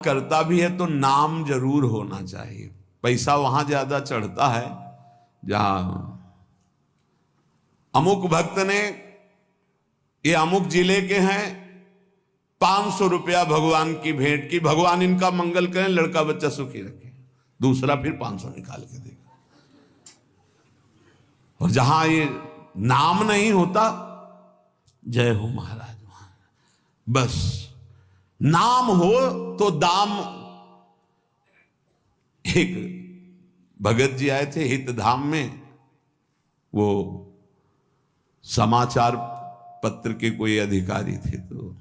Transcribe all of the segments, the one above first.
करता भी है तो नाम जरूर होना चाहिए। पैसा वहां ज्यादा चढ़ता है जहां अमुक भक्त ने, ये अमुक जिले के हैं, 500 रुपया भगवान की भेंट की, भगवान इनका मंगल करें, लड़का बच्चा सुखी रखे। दूसरा फिर 500 निकाल के देगा। और जहां ये नाम नहीं होता, जय हो महाराज, बस नाम हो तो दाम। एक भगत जी आए थे हित धाम में, वो समाचार पत्र के कोई अधिकारी थे, तो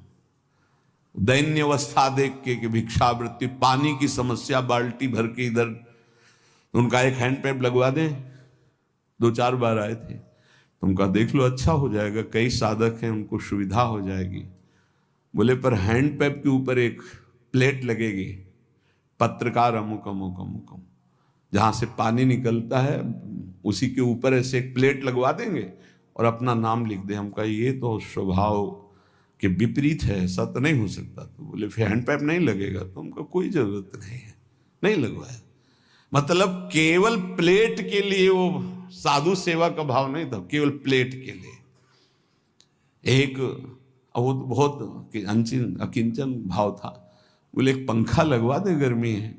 दैन्य अवस्था देख के कि भिक्षावृत्ति, पानी की समस्या, बाल्टी भर के इधर, उनका एक हैंड पैप लगवा दें। 2-4 बार आए थे, तो उनका देख लो अच्छा हो जाएगा, कई साधक हैं, उनको सुविधा हो जाएगी। बोले पर हैंड पैप के ऊपर एक प्लेट लगेगी, पत्रकार अमुक अमुक अमुक अमुक, जहां से पानी निकलता है उसी के ऊपर ऐसे एक प्लेट लगवा देंगे और अपना नाम लिख दे। हम कहा ये तो स्वभाव के विपरीत है, ऐसा तो नहीं हो सकता। तो बोले फिर हैंड पैप नहीं लगेगा। तो हमको कोई जरूरत नहीं है, नहीं लगवाया। मतलब केवल प्लेट के लिए, वो साधु सेवा का भाव नहीं था, केवल प्लेट के लिए। एक वो बहुत अकिंचन भाव था। बोले एक पंखा लगवा दे, गर्मी है,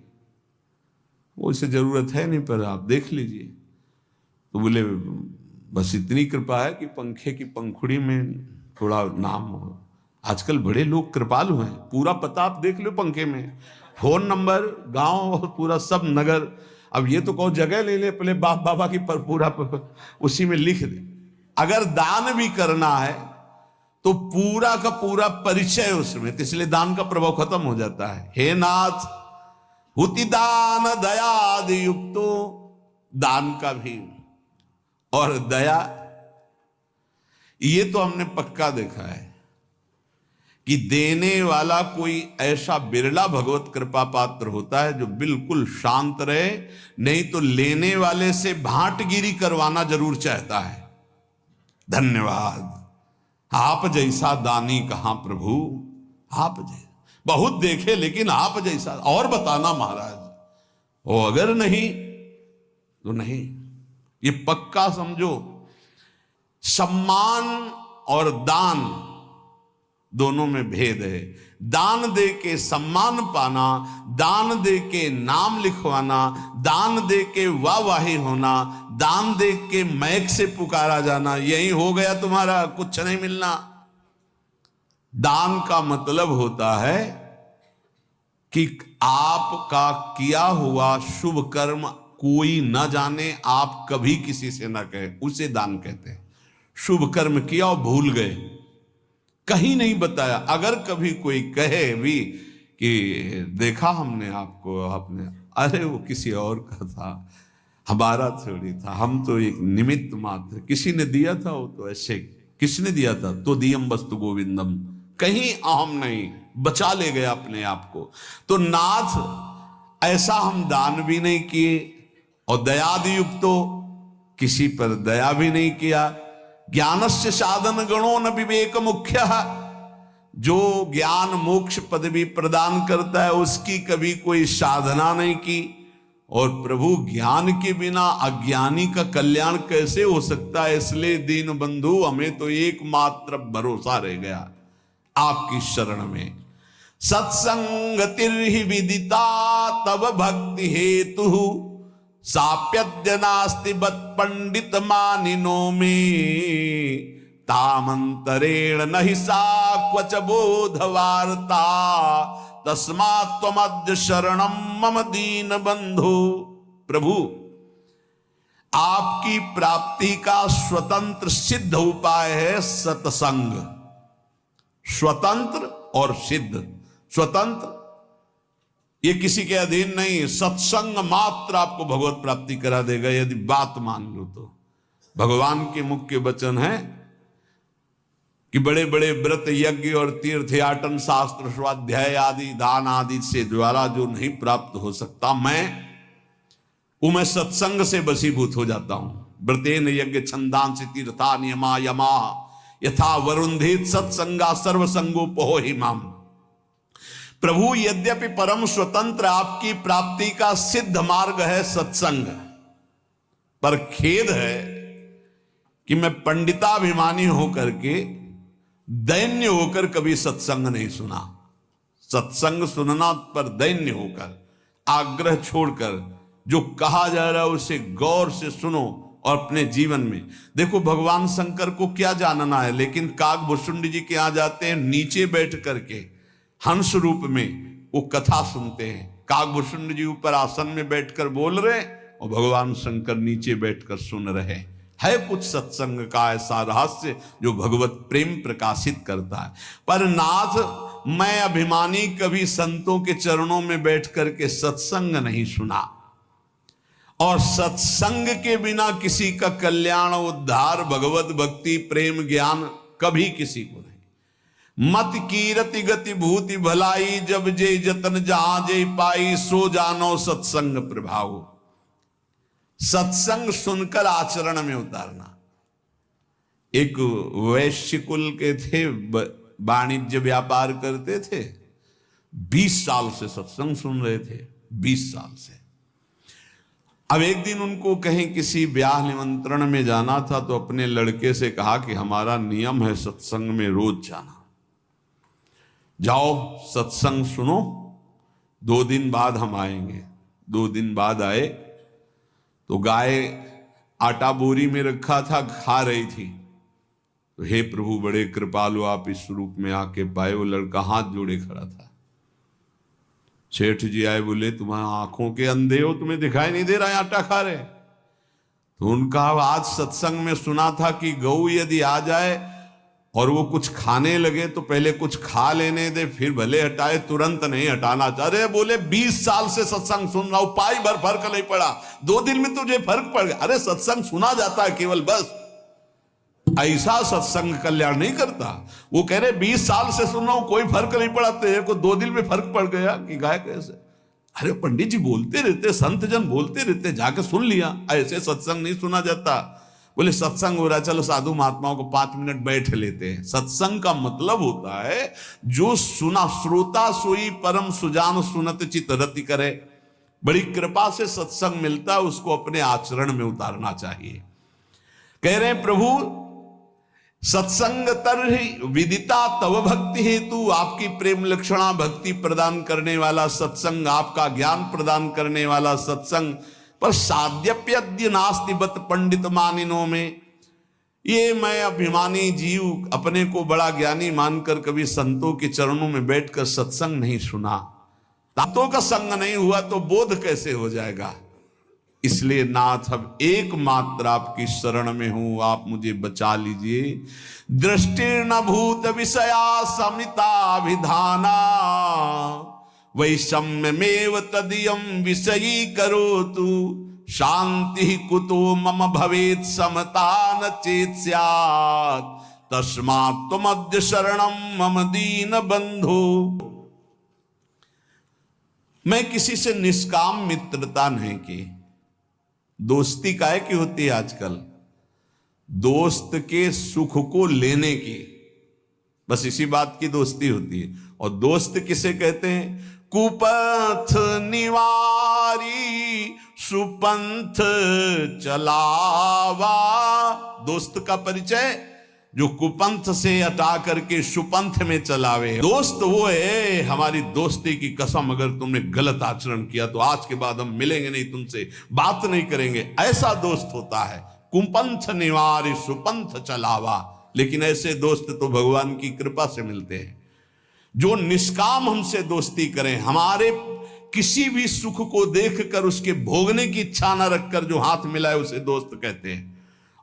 वो इसे जरूरत है नहीं, पर आप देख लीजिए। तो बोले बस इतनी कृपा है कि पंखे की पंखुड़ी में थोड़ा नाम हो। आजकल बड़े लोग कृपालु हैं, पूरा पता आप देख लो पंखे में, फोन नंबर, गांव, पूरा सब नगर। अब ये तो कहो जगह ले ले, पहले बाप बाबा की पर पूरा उसी में लिख दे। अगर दान भी करना है तो पूरा का पूरा परिचय उसमें, तो इसलिए दान का प्रभाव खत्म हो जाता है। हे नाथ हुति दान दयादि युक्तो, दान का भी और दया, ये तो हमने पक्का देखा है कि देने वाला कोई ऐसा बिरला भगवत कृपा पात्र होता है जो बिल्कुल शांत रहे, नहीं तो लेने वाले से भांटगिरी करवाना जरूर चाहता है। धन्यवाद, आप जैसा दानी कहां प्रभु, आप जैसा बहुत देखे लेकिन आप जैसा और बताना महाराज। वो अगर नहीं तो नहीं, ये पक्का समझो। सम्मान और दान दोनों में भेद है। दान दे के सम्मान पाना, दान दे के नाम लिखवाना, दान दे के वाहवाही होना, दान दे के मैक से पुकारा जाना, यही हो गया तुम्हारा, कुछ नहीं मिलना। दान का मतलब होता है कि आपका किया हुआ शुभ कर्म कोई न जाने, आप कभी किसी से न कहे, उसे दान कहते हैं। शुभ कर्म किया और भूल गए, कहीं नहीं बताया। अगर कभी कोई कहे भी कि देखा हमने आपको, आपने, अरे वो किसी और का था, हमारा थोड़ी था, हम तो एक निमित्त मात्र, किसी ने दिया था, वो तो ऐसे, किसने दिया था, तो दियम वस्तु गोविंदम, कहीं अहम नहीं, बचा ले गया अपने आप को। तो नाथ ऐसा हम दान भी नहीं किए और दयादि युक्तो, किसी पर दया भी नहीं किया। ज्ञानस्य साधन गणो न विवेक मुख्य, जो ज्ञान मोक्ष पदवी प्रदान करता है उसकी कभी कोई साधना नहीं की। और प्रभु ज्ञान के बिना अज्ञानी का कल्याण कैसे हो सकता है। इसलिए दीन बंधु, हमें तो एकमात्र भरोसा रह गया आपकी शरण में। सत्संगतिर्हि विदिता तब भक्ति हेतु, साप्यद्य नास्ति बत पंडित मानिनो में, तामंतरेण नहि सा क्वच बोध वार्ता, तस्मात् त्वमद्य शरणम मम दीन बंधु। प्रभु, आपकी प्राप्ति का स्वतंत्र सिद्ध उपाय है सत्संग। स्वतंत्र और सिद्ध, स्वतंत्र ये किसी के अधीन नहीं, सत्संग मात्र आपको भगवत प्राप्ति करा देगा यदि बात मान लो तो। भगवान के मुख्य वचन है कि बड़े बड़े व्रत यज्ञ और तीर्थयाटन शास्त्र स्वाध्याय आदि दान आदि से द्वारा जो नहीं प्राप्त हो सकता, मैं सत्संग से वशीभूत हो जाता हूं। व्रतेन यज्ञ छंदांसि तीर्था नियमा यमा, यथा वरुंधित सत्संगा सर्वसंगोपहो हिमाम। प्रभु यद्यपि परम स्वतंत्र आपकी प्राप्ति का सिद्ध मार्ग है सत्संग, पर खेद है कि मैं पंडिताभिमानी होकर के दैन्य होकर कभी सत्संग नहीं सुना। सत्संग सुनना पर दैन्य होकर, आग्रह छोड़कर जो कहा जा रहा है उसे गौर से सुनो और अपने जीवन में देखो। भगवान शंकर को क्या जानना है, लेकिन काकभूषुंड जी के यहां जाते हैं, नीचे बैठ करके हंस रूप में वो कथा सुनते हैं। काकभूषुंड जी ऊपर आसन में बैठकर बोल रहे और भगवान शंकर नीचे बैठकर सुन रहे हैं। है कुछ सत्संग का ऐसा रहस्य जो भगवत प्रेम प्रकाशित करता है। पर नाथ, मैं अभिमानी कभी संतों के चरणों में बैठ करके सत्संग नहीं सुना, और सत्संग के बिना किसी का कल्याण, उद्धार, भगवत भक्ति, प्रेम, ज्ञान कभी किसी को नहीं। मत कीरति गति भूति भलाई, जब जे जतन जहां जे पाई, सो जानो सत्संग प्रभाव। सत्संग सुनकर आचरण में उतारना। एक वैश्य कुल के थे, वाणिज्य व्यापार करते थे, 20 साल से सत्संग सुन रहे थे, 20 साल से। अब एक दिन उनको कहीं किसी ब्याह निमंत्रण में जाना था, तो अपने लड़के से कहा कि हमारा नियम है सत्संग में रोज जाना, जाओ सत्संग सुनो, 2 दिन बाद हम आएंगे। 2 दिन बाद आए तो गाय आटा बोरी में रखा था, खा रही थी। तो हे प्रभु बड़े कृपालु, आप इस रूप में आके पाए। वो लड़का हाथ जोड़े खड़ा था। सेठ जी आए, बोले तुम्हारी आंखों के अंधे हो, तुम्हें दिखाई नहीं दे रहा है आटा खा रहे? तो उनका आज सत्संग में सुना था कि गऊ यदि आ जाए और वो कुछ खाने लगे तो पहले कुछ खा लेने दे, फिर भले हटाए, तुरंत नहीं हटाना चाह रहे। बोले 20 साल से सत्संग सुन रहा हूं, पाई भर फर्क नहीं पड़ा, 2 दिन में तुझे फर्क पड़ गया। अरे सत्संग सुना जाता है केवल, बस ऐसा सत्संग कल्याण नहीं करता। वो कह रहे 20 साल से सुन रहा हूं, कोई फर्क नहीं पड़ा, तेरे को 2 दिन में फर्क पड़ गया कि गाय कैसे? अरे पंडित जी बोलते रहते, संत जन बोलते रहते, जाके सुन लिया। ऐसे सत्संग नहीं सुना जाता। बोले सत्संग हो रहा है, चलो साधु महात्माओं को 5 मिनट बैठ लेते हैं। सत्संग का मतलब होता है जो सुना, श्रोता सोई परम सुजान सुनत चित रति करे। बड़ी कृपा से सत्संग मिलता है, उसको अपने आचरण में उतारना चाहिए। कह रहे हैं प्रभु सत्संग तरहि विदिता तव भक्ति हेतु, आपकी प्रेम लक्षणा भक्ति प्रदान करने वाला सत्संग, आपका ज्ञान प्रदान करने वाला सत्संग, पर साध्यप्यद्य नास्ति बत पंडित मानिनों में। ये मैं अभिमानी जीव अपने को बड़ा ज्ञानी मानकर कभी संतों के चरणों में बैठकर सत्संग नहीं सुना। संतों का संग नहीं हुआ तो बोध कैसे हो जाएगा? इसलिए नाथ अब एकमात्र आपकी शरण में हूं, आप मुझे बचा लीजिए। दृष्टिर्न भूत विषया समिता विधाना, वैषम्यमेव तदियं विषयी करोतु, शांति कुतो मम भवेत् समता न चेत् स्यात्, तस्मात् त्वमद्य शरणं मम दीन बंधो। मैं किसी से निष्काम मित्रता नहीं की। दोस्ती काहे की होती है आजकल? दोस्त के सुख को लेने की, बस इसी बात की दोस्ती होती है। और दोस्त किसे कहते हैं? कुपथ निवारी सुपंथ चलावा। दोस्त का परिचय जो कुपंथ से हटा करके सुपंथ में चलावे। दोस्त वो है, हमारी दोस्ती की कसम, अगर तुमने गलत आचरण किया तो आज के बाद हम मिलेंगे नहीं, तुमसे बात नहीं करेंगे, ऐसा दोस्त होता है। कुपंथ निवारी सुपंथ चलावा। लेकिन ऐसे दोस्त तो भगवान की कृपा से मिलते हैं, जो निष्काम हमसे दोस्ती करें, हमारे किसी भी सुख को देखकर उसके भोगने की इच्छा न रखकर जो हाथ मिलाए उसे दोस्त कहते हैं।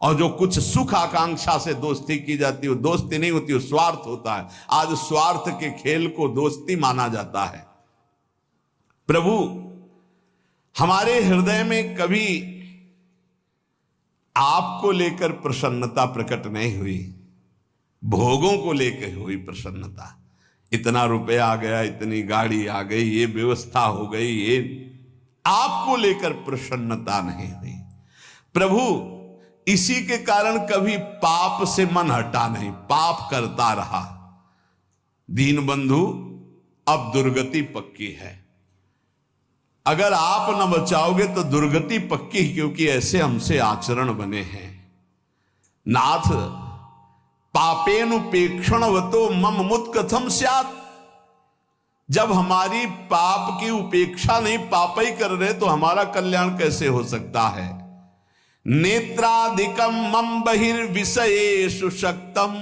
और जो कुछ सुख आकांक्षा से दोस्ती की जाती है वो दोस्ती नहीं होती, वो स्वार्थ होता है। आज स्वार्थ के खेल को दोस्ती माना जाता है। प्रभु हमारे हृदय में कभी आपको लेकर प्रसन्नता प्रकट नहीं हुई, भोगों को लेकर हुई प्रसन्नता। इतना रुपया आ गया, इतनी गाड़ी आ गई, ये व्यवस्था हो गई, ये आपको लेकर प्रसन्नता नहीं हुई। प्रभु इसी के कारण कभी पाप से मन हटा नहीं, पाप करता रहा। दीन बंधु अब दुर्गति पक्की है। अगर आप न बचाओगे तो दुर्गति पक्की, क्योंकि ऐसे हमसे आचरण बने हैं। नाथ पापेनुपेक्षणवतो मम मुत कथम स्यात्। जब हमारी पाप की उपेक्षा नहीं, पाप ही कर रहे, तो हमारा कल्याण कैसे हो सकता है। नेत्राधिकम मम बहिर्विषयेषु शक्तम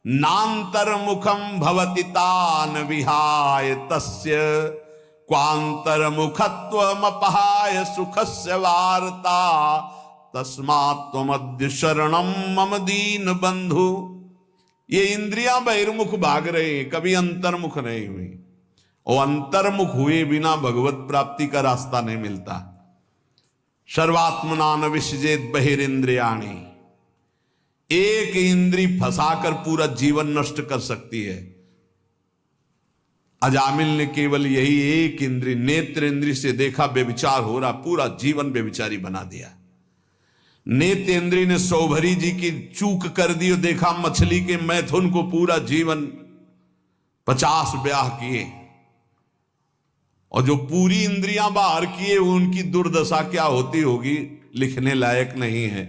नान्तर्मुखम भवति तान विहाय तस्य क्वान्तर्मुखत्वमपहाय सुखस्य वार्ता तस्मात् त्वमद्य शरणम मम दीन बंधु। ये इंद्रियां बहिर्मुख भाग रहे, कभी अंतर्मुख नहीं हुई, और अंतर्मुख हुए बिना भगवत प्राप्ति का रास्ता नहीं मिलता। सर्वात्मना न विसृजेत बहिरिंद्रियाणि। एक इंद्री फंसाकर पूरा जीवन नष्ट कर सकती है। अजामिल ने केवल यही एक इंद्री, नेत्र इंद्री से देखा बेविचार हो रहा, पूरा जीवन बेविचारी बना दिया। नेत्र इंद्री ने सौभरी जी की चूक कर दी, देखा मछली के मैथुन को, पूरा जीवन 50 ब्याह किए। और जो पूरी इंद्रियां बाहर किए, उनकी दुर्दशा क्या होती होगी लिखने लायक नहीं है।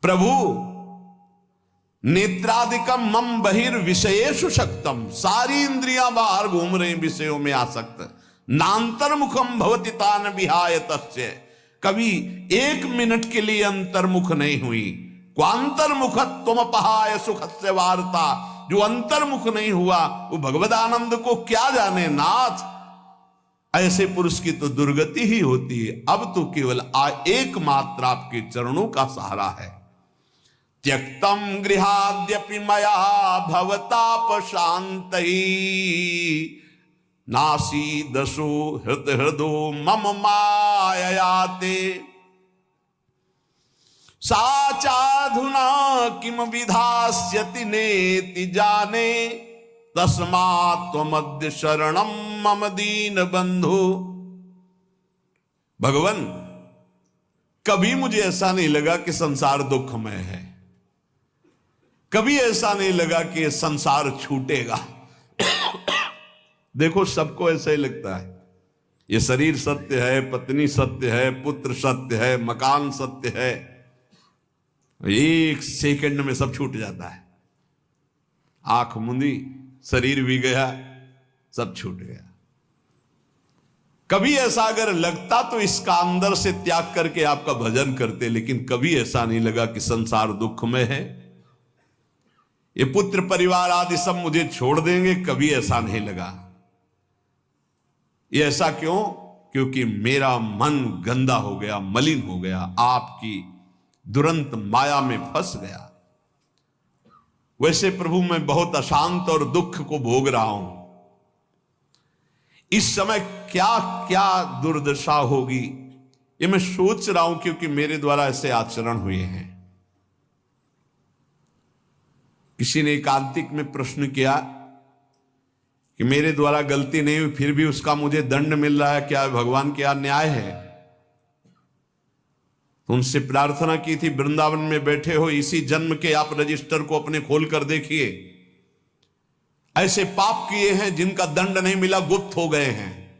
प्रभु नेत्रादिकम मम बहिर्विषयेषु शक्तम, सारी इंद्रियां बाहर घूम रही, विषयों में आसक्त। नान्तर्मुखम भवति तान विहाय तस्य, कभी एक मिनट के लिए अंतर्मुख नहीं हुई। क्वांतर्मुखत्वमपहाय सुखस्य वार्ता, जो अंतर्मुख नहीं हुआ वो भगवद आनंद को क्या जाने। नाथ ऐसे पुरुष की तो दुर्गति ही होती है। अब तो केवल एकमात्र आपके चरणों का सहारा है। त्यक्तम गृहाद्यपि मया भवताप शांतहि नासी दशो हृदो मम माययाते साचाधुना किम विधास्यति नेति जाने तस्मात् त्वमद्य शरणम मम दीन बंधु। भगवान, कभी मुझे ऐसा नहीं लगा कि संसार दुखमय है, कभी ऐसा नहीं लगा कि ये संसार छूटेगा। देखो सबको ऐसा ही लगता है, ये शरीर सत्य है, पत्नी सत्य है, पुत्र सत्य है, मकान सत्य है, एक सेकंड में सब छूट जाता है। आंख मुंदी, शरीर भी गया, सब छूट गया। कभी ऐसा अगर लगता तो इसका अंदर से त्याग करके आपका भजन करते, लेकिन कभी ऐसा नहीं लगा कि संसार दुख में है, ये पुत्र परिवार आदि सब मुझे छोड़ देंगे, कभी ऐसा नहीं लगा। ये ऐसा क्यों? क्योंकि मेरा मन गंदा हो गया, मलिन हो गया, आपकी दुरंत माया में फंस गया। वैसे प्रभु मैं बहुत अशांत और दुख को भोग रहा हूं। इस समय क्या क्या दुर्दशा होगी ये मैं सोच रहा हूं, क्योंकि मेरे द्वारा ऐसे आचरण हुए हैं। किसी ने एकांतिक में प्रश्न किया कि मेरे द्वारा गलती नहीं हुई, फिर भी उसका मुझे दंड मिल रहा है, क्या भगवान क्या न्याय है? तो उनसे प्रार्थना की थी, वृंदावन में बैठे हो, इसी जन्म के आप रजिस्टर को अपने खोल कर देखिए। ऐसे पाप किए हैं जिनका दंड नहीं मिला, गुप्त हो गए हैं,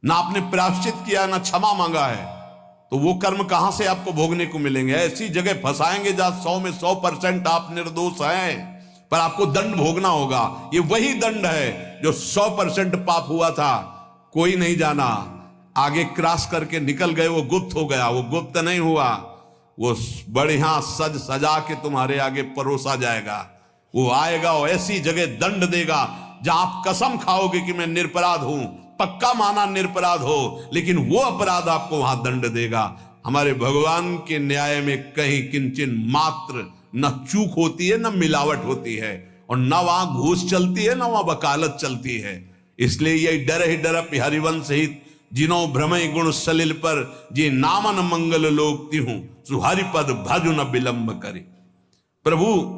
ना आपने प्रायश्चित किया, ना क्षमा मांगा है, तो वो कर्म कहां से आपको भोगने को मिलेंगे? ऐसी जगह फंसाएंगे जहां 100 में 100% आप निर्दोष हैं, पर आपको दंड भोगना होगा। ये वही दंड है जो 100% पाप हुआ था, कोई नहीं जाना, आगे क्रॉस करके निकल गए, वो गुप्त हो गया। वो गुप्त नहीं हुआ, वो बढ़िया सज सजा के तुम्हारे आगे परोसा जाएगा। वो आएगा और ऐसी जगह दंड देगा जहां आप कसम खाओगे कि मैं निरपराध हूं, पक्का माना निरपराध हो, लेकिन वो अपराध आपको वहां दंड देगा। हमारे भगवान के न्याय में कहीं किंचन मात्र न चूक होती है, न मिलावट होती है, और न वहां घूस चलती है, न वहां वकालत चलती है। इसलिए ये डर ही डर हरिवंश हित जिनो भ्रमय गुण सलिल पर जे नामन मंगल लोग तिहूं सुहरि पद भजु न विलंब करे। प्रभु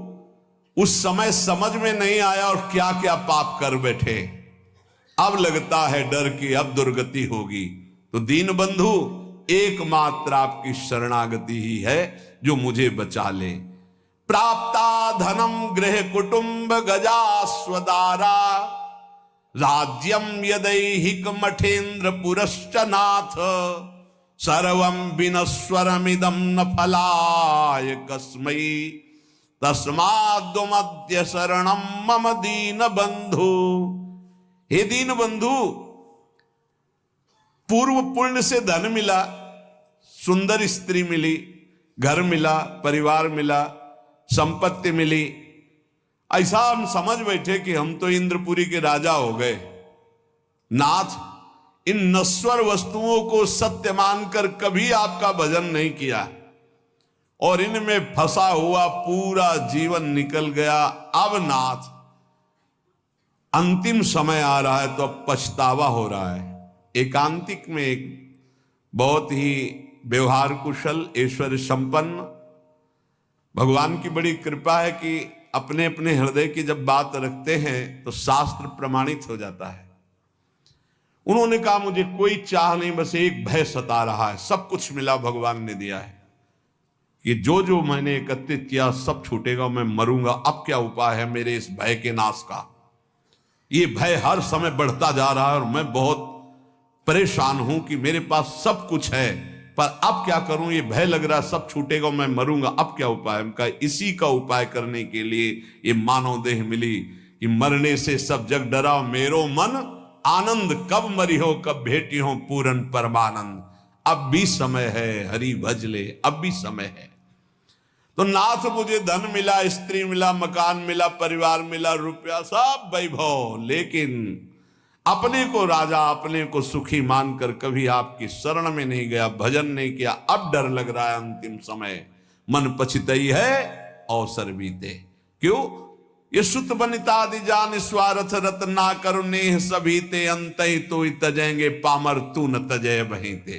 उस समय समझ में नहीं आया और क्या क्या पाप कर बैठे, अब लगता है डर कि अब दुर्गति होगी। तो दीन बंधु, एकमात्र आपकी शरणागति ही है जो मुझे बचा ले। प्राप्ता धनम गृह कुटुंब गजास्वदारा राज्यम यदैहिक मठेन्द्र पुरश्च नाथ सर्वं विनश्वरमिदं न फलाय कस्मै तस्माद्मद्य शरणं मम दीन बंधु। हे दीन बंधु, पूर्व पुण्य से धन मिला, सुंदर स्त्री मिली, घर मिला, परिवार मिला, संपत्ति मिली, ऐसा हम समझ बैठे कि हम तो इंद्रपुरी के राजा हो गए। नाथ, इन नश्वर वस्तुओं को सत्य मानकर कभी आपका भजन नहीं किया और इनमें फंसा हुआ पूरा जीवन निकल गया। अब नाथ अंतिम समय आ रहा है तो अब पछतावा हो रहा है। एकांतिक में एक बहुत ही व्यवहार कुशल, ऐश्वर्य संपन्न, भगवान की बड़ी कृपा है कि अपने अपने हृदय की जब बात रखते हैं तो शास्त्र प्रमाणित हो जाता है। उन्होंने कहा मुझे कोई चाह नहीं, बस एक भय सता रहा है। सब कुछ मिला, भगवान ने दिया है कि जो जो मैंने एकत्रित किया सब छूटेगा, मैं मरूंगा। अब क्या उपाय है मेरे इस भय के नाश का? ये भय हर समय बढ़ता जा रहा है और मैं बहुत परेशान हूं कि मेरे पास सब कुछ है पर अब क्या करूं, ये भय लग रहा है सब छूटेगा, मैं मरूंगा। अब क्या उपाय? उनका इसी का उपाय करने के लिए ये मानव देह मिली कि मरने से सब जग डरा मेरो मन आनंद, कब मरी हो कब भेटी हो पूरन परमानंद। अब भी समय है, हरि भज ले, अब भी समय है। तो नाथ मुझे धन मिला, स्त्री मिला, मकान मिला, परिवार मिला, रुपया, सब वैभव, लेकिन अपने को राजा, अपने को सुखी मानकर कभी आपकी शरण में नहीं गया, भजन नहीं किया। अब डर लग रहा है अंतिम समय, मन पछितई है अवसर बीते। क्यों? ये सुत बनितादि जान स्वार्थ रत ना करुनेह सभी ते अंत तो तजेंगे पामर तू न तजय बहीते।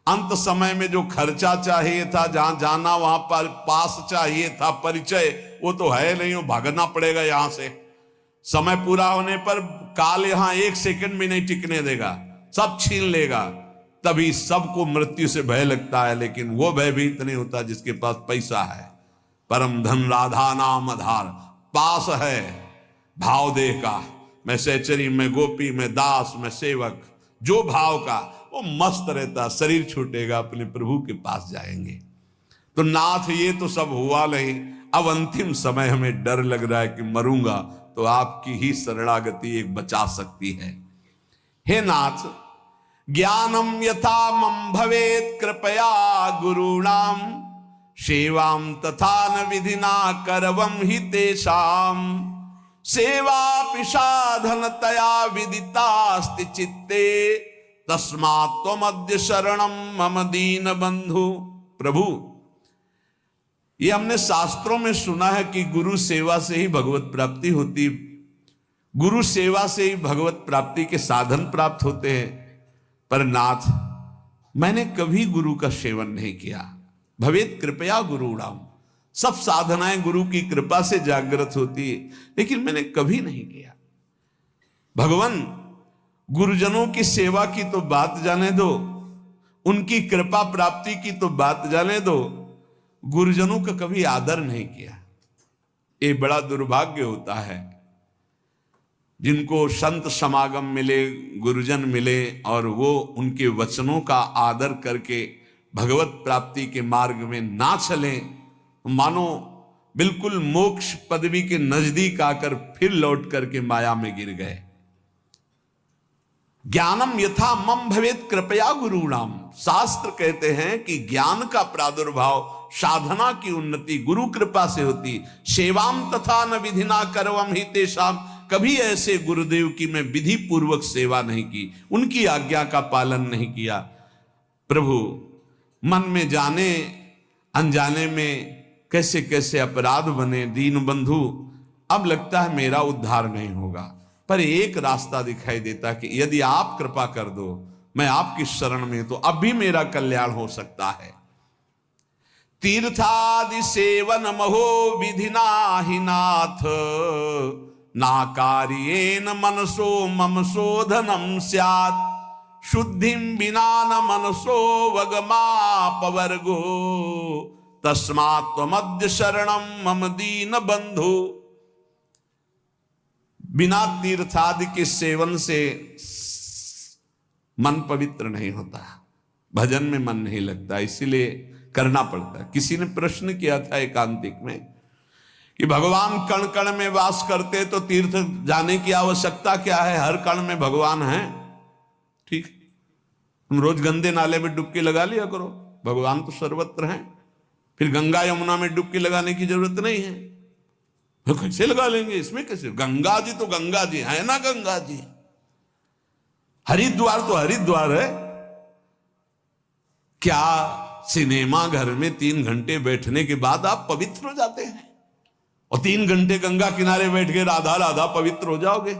अंत समय में जो खर्चा चाहिए था, जहां जाना वहां पर पास चाहिए था, परिचय, वो तो है नहीं, वो भागना पड़ेगा यहां से। समय पूरा होने पर काल यहां एक सेकंड भी नहीं टिकने देगा, सब छीन लेगा। तभी सबको मृत्यु से भय लगता है, लेकिन वो भयभीत नहीं होता जिसके पास पैसा है। परम धन राधा नाम आधार, पास है भाव देह का, मैं सहचरी, मैं गोपी, मैं दास, मैं सेवक, जो भाव का वो मस्त रहता। शरीर छूटेगा, अपने प्रभु के पास जाएंगे। तो नाथ ये तो सब हुआ नहीं, अब अंतिम समय हमें डर लग रहा है कि मरूंगा, तो आपकी ही शरणागति एक बचा सकती है। हे नाथ, ज्ञानम यथा मम भवेत कृपया गुरुणाम सेवाम तथा न विधिना करवम हि तेषाम सेवा पिशाधनतया विदितास्ति चित्ते तस्मात् त्वमद्य शरणम मम दीन बंधु। प्रभु, ये हमने शास्त्रों में सुना है कि गुरु सेवा से ही भगवत प्राप्ति होती, गुरु सेवा से ही भगवत प्राप्ति के साधन प्राप्त होते हैं। पर नाथ, मैंने कभी गुरु का सेवन नहीं किया। भवेत कृपया गुरुणाम, सब साधनाएं गुरु की कृपा से जागृत होती है, लेकिन मैंने कभी नहीं किया। भगवान, गुरुजनों की सेवा की तो बात जाने दो, उनकी कृपा प्राप्ति की तो बात जाने दो, गुरुजनों का कभी आदर नहीं किया। ये बड़ा दुर्भाग्य होता है जिनको संत समागम मिले, गुरुजन मिले और वो उनके वचनों का आदर करके भगवत प्राप्ति के मार्ग में ना चलें, मानो बिल्कुल मोक्ष पदवी के नजदीक आकर फिर लौट करके माया में गिर गए। ज्ञानम यथा मम भवेत कृपया गुरुणाम, शास्त्र कहते हैं कि ज्ञान का प्रादुर्भाव, साधना की उन्नति गुरु कृपा से होती। सेवाम तथा न विधिना करवम हि तेषाम, कभी ऐसे गुरुदेव की मैं विधि पूर्वक सेवा नहीं की, उनकी आज्ञा का पालन नहीं किया। प्रभु, मन में जाने अनजाने में कैसे कैसे अपराध बने। दीन बंधु, अब लगता है मेरा उद्धार नहीं होगा, पर एक रास्ता दिखाई देता कि यदि आप कृपा कर दो, मैं आपकी शरण में, तो अब भी मेरा कल्याण हो सकता है। तीर्थादि सेवन महो विधिना हि नाथ, ना कार्येन मनसो मम शोधनम स्यात्, शुद्धिं विना न मनसो वगमापवर्गो तस्मात् त्वमद्य शरणम मम दीन बंधु। बिना तीर्थादि के सेवन से मन पवित्र नहीं होता, भजन में मन नहीं लगता, इसीलिए करना पड़ता है। किसी ने प्रश्न किया था एकांतिक में कि भगवान कण कण में वास करते तो तीर्थ जाने की आवश्यकता क्या है, हर कण में भगवान है। ठीक, तुम रोज गंदे नाले में डुबकी लगा लिया करो, भगवान तो सर्वत्र हैं। फिर गंगा यमुना में डुबकी लगाने की जरूरत नहीं है। तो कैसे लगा लेंगे, इसमें कैसे, गंगा जी तो गंगा जी है ना, गंगा जी। हरिद्वार तो हरिद्वार है। क्या सिनेमा घर में 3 घंटे बैठने के बाद आप पवित्र हो जाते हैं और 3 घंटे गंगा किनारे बैठ के राधा राधा पवित्र हो जाओगे?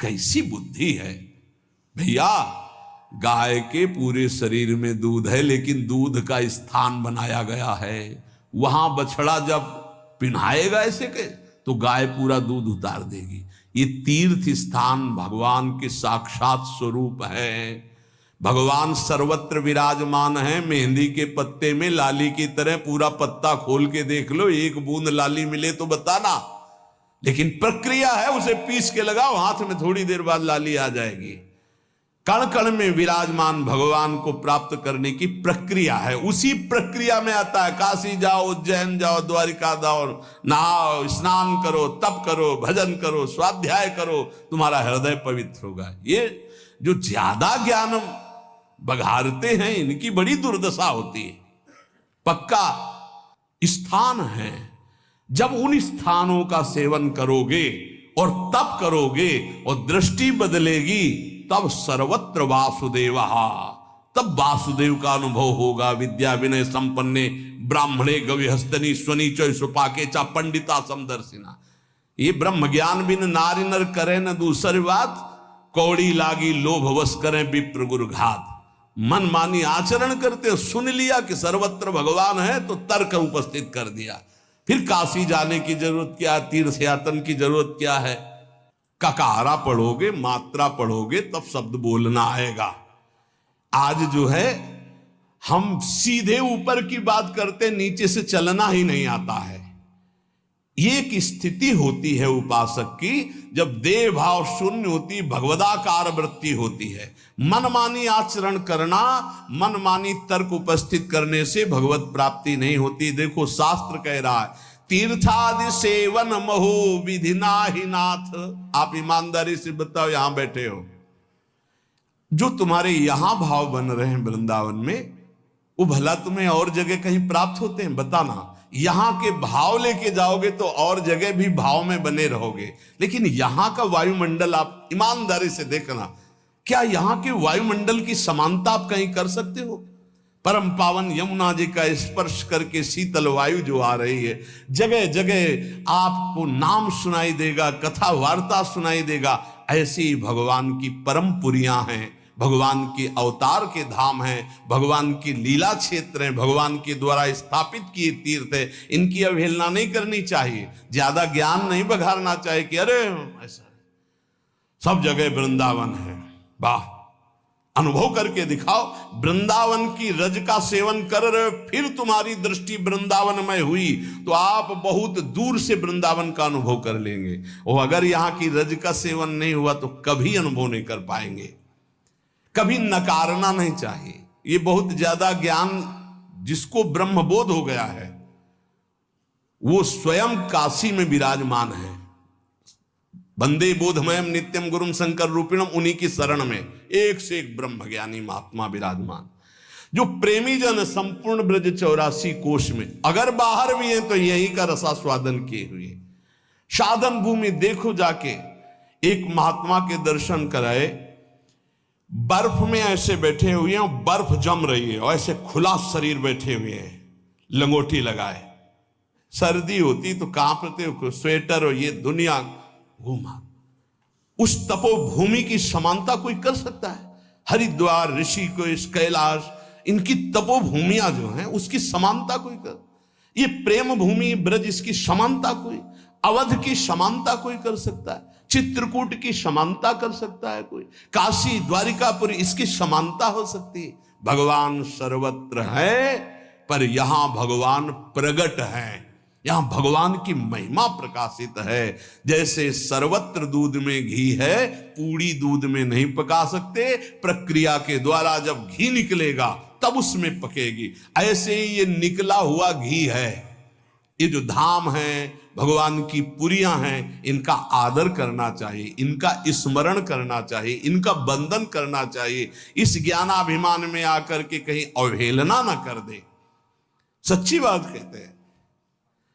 कैसी बुद्धि है भैया। गाय के पूरे शरीर में दूध है, लेकिन दूध का स्थान बनाया गया है। वहां बछड़ा जब पिन्हाएगा ऐसे के तो गाय पूरा दूध उतार देगी। ये तीर्थ स्थान भगवान के साक्षात स्वरूप है। भगवान सर्वत्र विराजमान है। मेहंदी के पत्ते में लाली की तरह पूरा पत्ता खोल के देख लो, एक बूंद लाली मिले तो बताना। लेकिन प्रक्रिया है, उसे पीस के लगाओ हाथ में, थोड़ी देर बाद लाली आ जाएगी। कण कण में विराजमान भगवान को प्राप्त करने की प्रक्रिया है। उसी प्रक्रिया में आता है काशी जाओ, उज्जैन जाओ, द्वारिका जाओ, नहाओ, स्नान करो, तप करो, भजन करो, स्वाध्याय करो, तुम्हारा हृदय पवित्र होगा। ये जो ज्यादा ज्ञान बघारते हैं इनकी बड़ी दुर्दशा होती है। पक्का स्थान है, जब उन स्थानों का सेवन करोगे और तप करोगे और दृष्टि बदलेगी, तब सर्वत्र वासुदेव, तब वासुदेव का अनुभव होगा। विद्या विनय संपन्ने ब्राह्मणे गविहस्तनी स्वनीच सुपाके चा पंडिता समदर्शिना। ये ब्रह्म ज्ञान बिन नारी नर करे न दूसरी बात, कौड़ी लागी लोभ वश करें विप्र गुरु घात। मन मानी आचरण करते, सुन लिया कि सर्वत्र भगवान है तो तर्क उपस्थित कर दिया। फिर काशी जाने की जरूरत क्या, तीर्थ यातन की जरूरत क्या है? ककारा पढ़ोगे, मात्रा पढ़ोगे, तब शब्द बोलना आएगा। आज जो है हम सीधे ऊपर की बात करते, नीचे से चलना ही नहीं आता है। ये एक स्थिति होती है उपासक की, जब देह भाव शून्य होती, भगवदाकार वृत्ति होती है। मनमानी आचरण करना, मनमानी तर्क उपस्थित करने से भगवत प्राप्ति नहीं होती। देखो शास्त्र कह रहा है, तीर्थादि सेवन महो विधिना ही नाथ। आप ईमानदारी से बताओ, यहां बैठे हो, जो तुम्हारे यहां भाव बन रहे हैं वृंदावन में, वो भला तुम्हें और जगह कहीं प्राप्त होते हैं? बताना। यहां के भाव लेके जाओगे तो और जगह भी भाव में बने रहोगे। लेकिन यहां का वायुमंडल आप ईमानदारी से देखना, क्या यहां के वायुमंडल की समानता आप कहीं कर सकते हो? परम पावन यमुना जी का स्पर्श करके शीतल वायु जो आ रही है, जगह जगह आपको नाम सुनाई देगा, कथा वार्ता सुनाई देगा। ऐसी भगवान की परम पुरियां हैं, भगवान के अवतार के धाम हैं, भगवान की लीला क्षेत्र हैं, भगवान के द्वारा स्थापित किए तीर्थ है। इनकी अवहेलना नहीं करनी चाहिए, ज्यादा ज्ञान नहीं बघारना चाहिए कि अरे ऐसा सब जगह वृंदावन है। वाह, अनुभव करके दिखाओ। वृंदावन की रज का सेवन कर रहे, फिर तुम्हारी दृष्टि वृंदावनमय हुई तो आप बहुत दूर से वृंदावन का अनुभव कर लेंगे। और अगर यहां की रज का सेवन नहीं हुआ तो कभी अनुभव नहीं कर पाएंगे। कभी नकारना नहीं चाहिए। ये बहुत ज्यादा ज्ञान जिसको ब्रह्मबोध हो गया है, वो स्वयं काशी में विराजमान है। वंदे बोधमयम नित्यम गुरुम शंकर रूपिणम, उन्हीं की शरण में एक से एक ब्रह्म ज्ञानी महात्मा विराजमान, जो प्रेमी जन संपूर्ण ब्रज 84 कोश में, अगर बाहर भी हैं तो यहीं का रसास्वादन किए हुए। साधन भूमि देखो जाके, एक महात्मा के दर्शन कराए, बर्फ में ऐसे बैठे हुए हैं, बर्फ जम रही है और ऐसे खुला शरीर बैठे हुए हैं, लंगोटी लगाए। सर्दी होती तो कांपते हो, स्वेटर और ये दुनिया घूमा। उस तपोभूमि की समानता कोई कर सकता है? हरिद्वार, ऋषिकेश, कैलाश, इनकी तपोभूमियां जो हैं उसकी समानता कोई कर? ये प्रेम भूमि ब्रज, इसकी समानता कोई? अवध की समानता कोई कर सकता है? चित्रकूट की समानता कर सकता है कोई? काशी, द्वारिकापुरी, इसकी समानता हो सकती है? भगवान सर्वत्र है, पर यहां भगवान प्रगट हैं, यहां भगवान की महिमा प्रकाशित है। जैसे सर्वत्र दूध में घी है, पूरी दूध में नहीं पका सकते, प्रक्रिया के द्वारा जब घी निकलेगा तब उसमें पकेगी। ऐसे ही ये निकला हुआ घी है। ये जो धाम है, भगवान की पुरियां हैं, इनका आदर करना चाहिए, इनका स्मरण करना चाहिए, इनका बंदन करना चाहिए। इस ज्ञानाभिमान में आकर के कहीं अवहेलना ना कर दे। सच्ची बात कहते हैं।